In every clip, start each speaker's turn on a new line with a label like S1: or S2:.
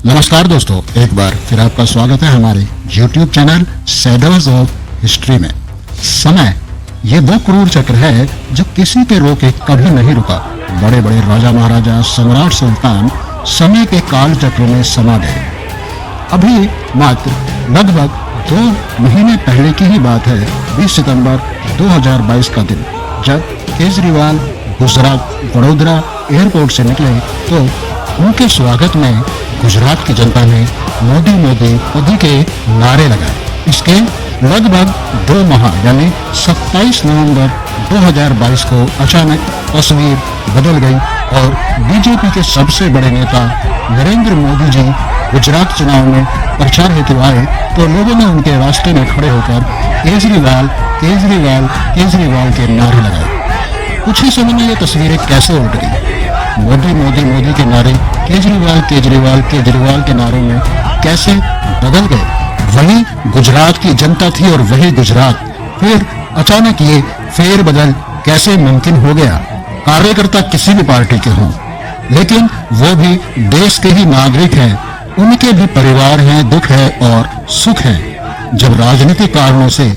S1: नमस्कार दोस्तों, एक बार फिर आपका स्वागत है हमारे YouTube channel shadows of history में। समय ये वो क्रूर चक्र है जो किसी के रोके कभी नहीं रुका। बड़े बड़े राजा महाराजा, सम्राट, सुल्तान समय के काल चक्र में समा गए। अभी मात्र लगभग 2 महीने पहले की ही बात है, 20 सितंबर 2022 का दिन, जब केजरीवाल गुजरात वडोदरा एयरपोर्ट से निकले तो उनके स्वागत में गुजरात की जनता ने मोदी मोदी मोदी के नारे लगाए। इसके लगभग 2 माह यानी 27 नवंबर 2022 को अचानक तस्वीर बदल गई और बीजेपी के सबसे बड़े नेता नरेंद्र मोदी जी गुजरात चुनाव में प्रचार हेतु आए तो लोगों ने उनके रास्ते में खड़े होकर केजरीवाल केजरीवाल केजरीवाल के नारे लगाए। कुछ ही समय में ये तस्वीरें कैसे उल्ट गई। मोदी मोदी मोदी के नारे केजरीवाल केजरीवाल केजरीवाल के नारों में कैसे बदल गए। वही गुजरात की जनता थी और वही गुजरात, फिर अचानक ये फेरबदल कैसे मुमकिन हो गया। कार्यकर्ता किसी भी पार्टी के हों, लेकिन वो भी देश के ही नागरिक हैं, उनके भी परिवार हैं, दुख है और सुख है। जब राजनीतिक कारणों से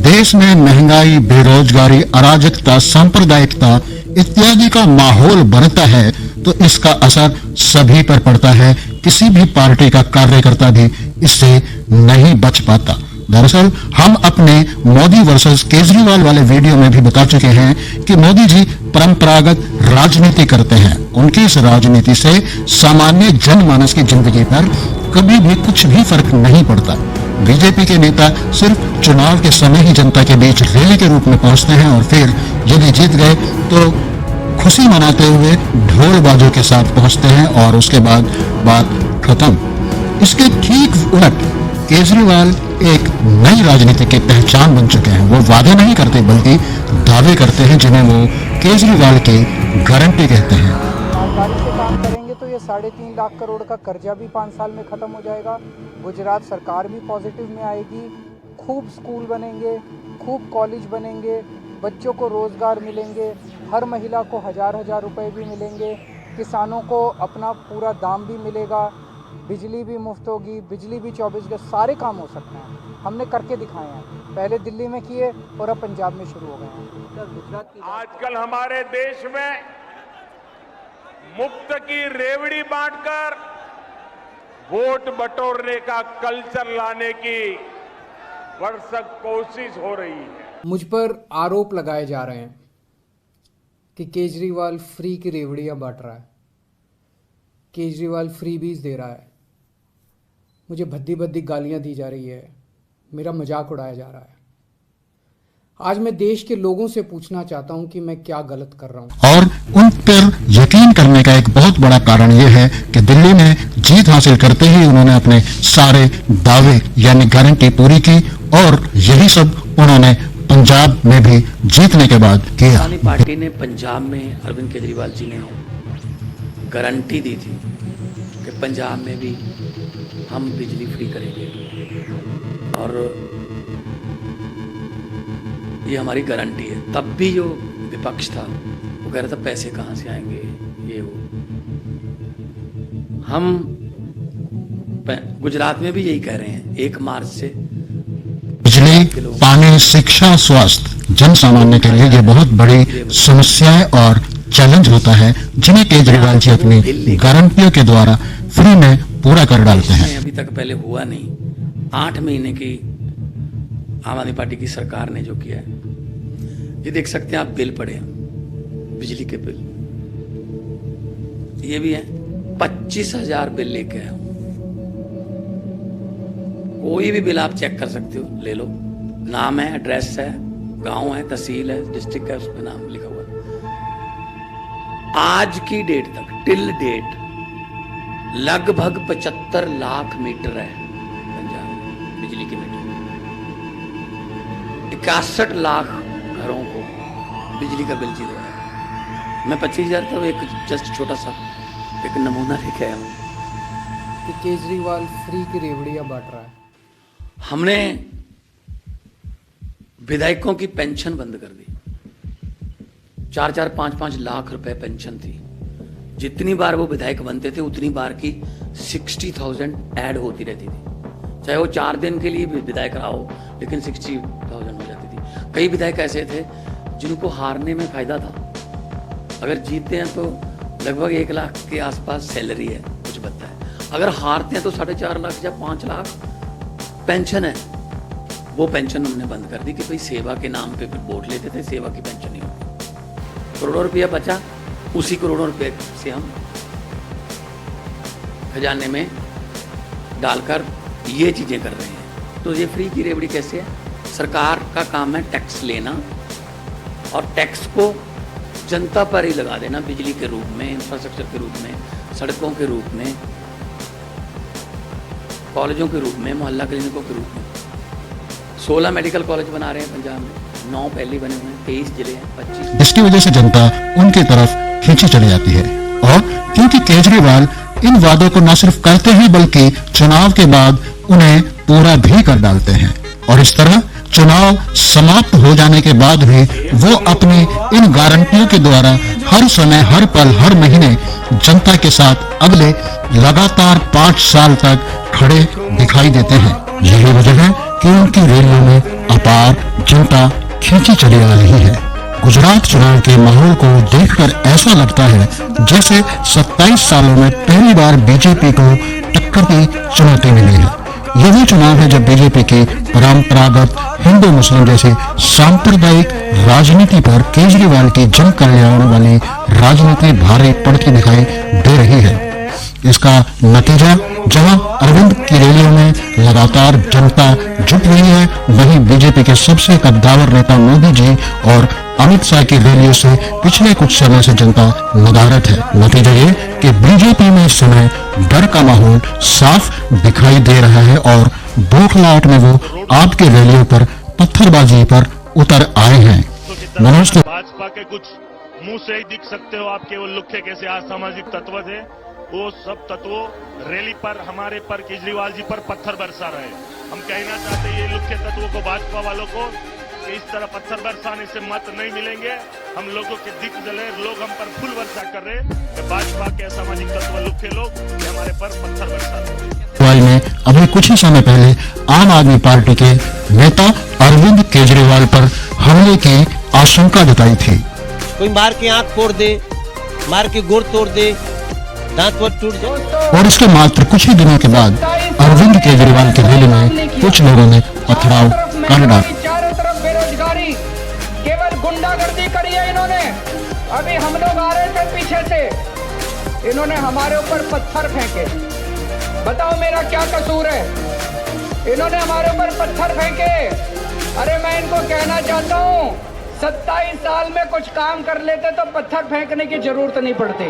S1: देश में महंगाई, बेरोजगारी, अराजकता, सांप्रदायिकता इत्यादि का माहौल बनता है तो इसका असर सभी पर पड़ता है। किसी भी पार्टी का कार्यकर्ता भी इससे नहीं बच पाता। दरअसल हम अपने मोदी वर्सेस केजरीवाल वाले वीडियो में भी बता चुके हैं कि मोदी जी परंपरागत राजनीति करते हैं। उनकी इस राजनीति से सामान्य जनमानस की जिंदगी पर कभी भी कुछ भी फर्क नहीं पड़ता। बीजेपी के नेता सिर्फ चुनाव के समय ही जनता के बीच रैली के रूप में पहुंचते हैं और फिर यदि जीत गए तो खुशी मनाते हुए ढोल बाजों के साथ पहुंचते हैं और उसके बाद बात खत्म। इसके ठीक उलट केजरीवाल एक नई राजनीति की पहचान बन चुके हैं। वो वादे नहीं करते बल्कि दावे करते हैं, जिन्हें वो केजरीवाल की गारंटी कहते हैं।
S2: ईमानदारी से काम करेंगे तो ये 3.5 लाख करोड़ का कर्जा भी 5 साल में खत्म हो जाएगा। गुजरात सरकार भी पॉजिटिव में आएगी। खूब स्कूल बनेंगे, खूब कॉलेज बनेंगे, बच्चों को रोजगार मिलेंगे, हर महिला को 1000 रुपए भी मिलेंगे, किसानों को अपना पूरा दाम भी मिलेगा, बिजली भी मुफ्त होगी, बिजली भी 24 घंटे, सारे काम हो सकते हैं। हमने करके दिखाए हैं, पहले दिल्ली में किए और अब पंजाब में शुरू हो गए हैं। गुजरात की
S3: आजकल हमारे देश में मुफ्त की रेवड़ी बांटकर वोट बटोरने का कल्चर लाने की भरसक कोशिश हो रही है।
S2: मुझ पर आरोप लगाए जा रहे हैं कि केजरीवाल फ्री की रेवड़ियां बांट रहा है, केजरीवाल फ्री बीज दे रहा है, मुझे भद्दी भद्दी गालियां दी जा रही है, मेरा मजाक उड़ाया जा रहा है। आज मैं देश के लोगों से पूछना चाहता हूं कि मैं क्या गलत कर रहा हूं।
S1: और उन पर यकीन करने का एक बहुत बड़ा कारण यह है कि दिल्ली में जीत हासिल करते ही उन्होंने अपने सारे दावे यानी गारंटी पूरी की और यही सब उन्होंने पंजाब में भी जीतने के बाद किया।
S4: पार्टी ने पंजाब में अरविंद केजरीवाल जी ने गारंटी दी थी कि पंजाब में भी हम बिजली फ्री करेंगे और ये हमारी गारंटी है। तब भी जो विपक्ष था वो कह रहा था पैसे कहाँ से आएंगे, ये वो। हम गुजरात में भी यही कह रहे हैं, 1 मार्च से
S1: बिजली, पानी, शिक्षा, स्वास्थ्य जन सामान्य के लिए ये बहुत बड़ी समस्याएं और चैलेंज होता है, जिन्हें केजरीवाल जी अपनी गारंटियों के द्वारा फ्री में पूरा कर डालते हैं।
S4: अभी तक पहले हुआ नहीं। 8 महीने की आम आदमी पार्टी की सरकार ने जो किया है, ये देख सकते हैं आप, बिल पड़े हैं, बिजली के बिल ये भी है। 25,000 बिल लेके आया हूं। कोई भी बिल आप चेक कर सकते हो, ले लो, नाम है, एड्रेस है, गांव है, तहसील है, डिस्ट्रिक्ट है, उस पर नाम लिखा हुआ है। आज की डेट तक, टिल डेट, लगभग 75 लाख मीटर है पंजाब में बिजली के मीटर। 61 लाख घरों को बिजली का बिल जीरो है। मैं 25,000 तो एक जस्ट छोटा सा एक नमूना लेके आया हूं
S2: कि केजरीवाल फ्री की रेवड़ियां बांट रहा है।
S4: हमने विधायकों की पेंशन बंद कर दी। 4-4, 5-5 लाख रुपए पेंशन थी। जितनी बार वो विधायक बनते थे उतनी बार की 60,000 ऐड होती रहती थी, चाहे वो 4 दिन के लिए भी विधायक रहा हो, लेकिन 60,000 हो जाती थी। कई विधायक ऐसे थे जिनको हारने में फायदा था, अगर जीतते हैं तो लगभग 1 लाख के आसपास सैलरी है, कुछ बनता है, अगर हारते हैं तो 4.5 लाख या 5 लाख पेंशन है। वो पेंशन हमने बंद कर दी कि भाई सेवा के नाम पे फिर वोट लेते थे, सेवा की पेंशन नहीं होती। करोड़ों रुपया बचा, उसी करोड़ों रुपये से हम खजाने में डालकर ये चीज़ें कर रहे हैं। तो ये फ्री की रेवड़ी कैसे है? सरकार का काम है टैक्स लेना और टैक्स को जनता पर ही लगा देना, बिजली के रूप में, इंफ्रास्ट्रक्चर के रूप में, सड़कों के रूप में, कॉलेजों के रूप में, मोहल्ला क्लिनिकों के रूप में। 16 मेडिकल कॉलेज बना रहे हैं पंजाब में, 9 पहले बने हुए हैं, 23 जिले हैं, 25।
S1: जिसकी वजह से जनता उनकी तरफ खींची चली जाती है। और क्योंकि केजरीवाल इन वादों को न सिर्फ करते हैं बल्कि चुनाव के बाद उन्हें पूरा भी कर डालते हैं, और इस तरह चुनाव समाप्त हो जाने के बाद भी वो अपनी इन गारंटियों के द्वारा हर समय, हर पल, हर महीने जनता के साथ अगले लगातार 5 साल तक खड़े दिखाई देते हैं। यही वजह है कि उनकी रैलियों में अपार जनता खींची चली आ रही है। गुजरात चुनाव के माहौल को देखकर ऐसा लगता है जैसे 27 सालों में पहली बार बीजेपी को टक्कर की चुनौती मिली है। यही चुनाव है जब बीजेपी की परंपरागत हिंदू मुस्लिम जैसे सांप्रदायिक राजनीति पर केजरीवाल की जन कल्याण वाली राजनीति भारी पड़ती दिखाई दे रही है। इसका नतीजा जहां अरविंद की रैलियों में लगातार जनता जुट रही है, वहीं बीजेपी के सबसे कद्दावर नेता मोदी जी और अमित शाह की रैलियों से पिछले कुछ समय से जनता नदारद है। नतीजा ये कि बीजेपी में इस समय डर का माहौल साफ दिखाई दे रहा है और बौखलाहट में वो आपके रैलियों पर पत्थरबाजी पर उतर आए हैं। मनोज,
S5: भाजपा के कुछ मुंह से ही दिख सकते हो आपके वो लुखे कैसे असामाजिक तत्व थे, वो सब तत्वों रैली पर हमारे पर केजरीवाल जी पर पत्थर बरसा रहे हैं। हम कहना चाहते हैं ये लुखे तत्वों को, भाजपा वालों को, कि इस तरह पत्थर बरसाने से मत नहीं मिलेंगे। हम लोगों के दिख जले, लोग हम पर फूल वर्षा कर रहे हैं कि भाजपा के असामाजिक तत्व लुखे लोग ये हमारे पर पत्थर बरसा रहे हैं।
S1: में अभी कुछ ही समय पहले आम आदमी पार्टी के नेता अरविंद केजरीवाल पर हमले की आशंका जताई थी।
S6: कोई मार के आंख फोड़ दे, मार के गोड़ तोड़ दे, दांत पर टूट जाए।
S1: और इसके मात्र कुछ ही दिनों के बाद अरविंद केजरीवाल की रैली में कुछ लोगों ने पथराव कर डाला।
S2: चारों तरफ बेरोजगारी, केवल गुंडागर्दी करी है इन्होंने। अभी हम लोग आ रहे थे पीछे से, इन्होंने हमारे ऊपर पत्थर फेंके। बताओ मेरा क्या कसूर है? इन्होंने हमारे ऊपर पत्थर फेंके। अरे मैं इनको कहना चाहता हूँ, 27 साल में कुछ काम कर लेते तो पत्थर फेंकने की जरूरत नहीं पड़ती।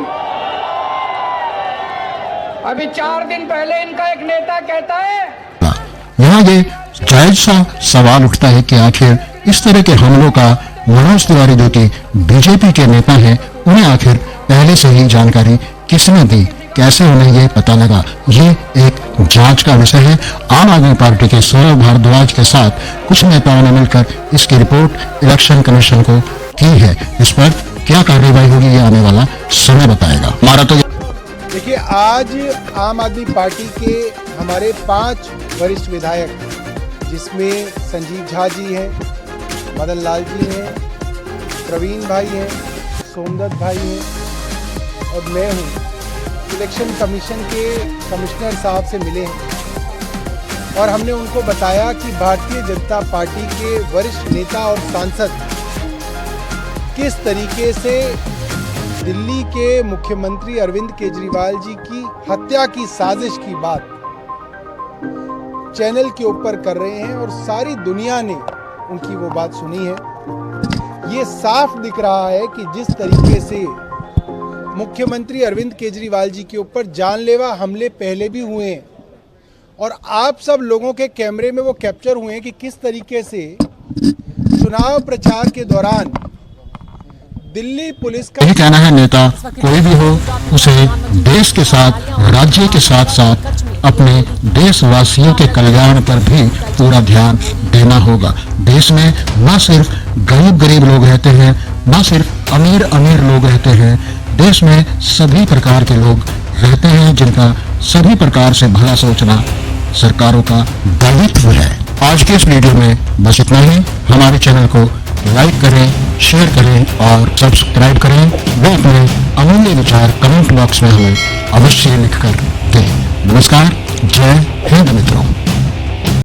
S2: अभी 4 दिन पहले इनका एक नेता कहता है,
S1: यहाँ ये जायज सा सवाल उठता है कि आखिर इस तरह के हमलों का मनोज तिवारी जो कि बीजेपी के नेता हैं, उन्हें आखिर पहले से ही जानकारी किसने दी, कैसे उन्हें ये पता लगा? ये एक जांच का विषय है। आम आदमी पार्टी के सौरभ भारद्वाज के साथ कुछ नेताओं ने मिलकर इसकी रिपोर्ट इलेक्शन कमीशन को की है। इस पर क्या कार्रवाई होगी ये आने वाला समय बताएगा। हमारा तो
S7: देखिए, आज आम आदमी पार्टी के हमारे 5 वरिष्ठ विधायक, जिसमें संजीव झा जी हैं, मदन लाल जी हैं, प्रवीण भाई हैं, सोमदत्त भाई हैं और मैं हूँ, इलेक्शन कमीशन के कमिश्नर साहब से मिले हैं और हमने उनको बताया कि भारतीय जनता पार्टी के वरिष्ठ नेता और सांसद किस तरीके से दिल्ली के मुख्यमंत्री अरविंद केजरीवाल जी की हत्या की साजिश की बात चैनल के ऊपर कर रहे हैं और सारी दुनिया ने उनकी वो बात सुनी है। ये साफ दिख रहा है कि जिस तरीके से मुख्यमंत्री अरविंद केजरीवाल जी के ऊपर जानलेवा हमले पहले भी हुए हैं और आप सब लोगों के कैमरे में वो कैप्चर हुए हैं कि किस तरीके से चुनाव प्रचार के दौरान दिल्ली पुलिस का
S1: यही कहना है, नेता कोई भी हो, उसे देश के साथ, राज्य के साथ साथ अपने देशवासियों के कल्याण पर भी पूरा ध्यान देना होगा। देश में न सिर्फ गरीब लोग रहते हैं, न सिर्फ अमीर लोग रहते हैं, देश में सभी प्रकार के लोग रहते हैं जिनका सभी प्रकार से भला सोचना सरकारों का दायित्व है। आज के इस वीडियो में बस इतना ही। हमारे चैनल को लाइक करें, शेयर करें और सब्सक्राइब करें। वो अपने अमूल्य विचार कमेंट बॉक्स में हमें अवश्य लिखकर दें। नमस्कार, जय हिंद मित्रों।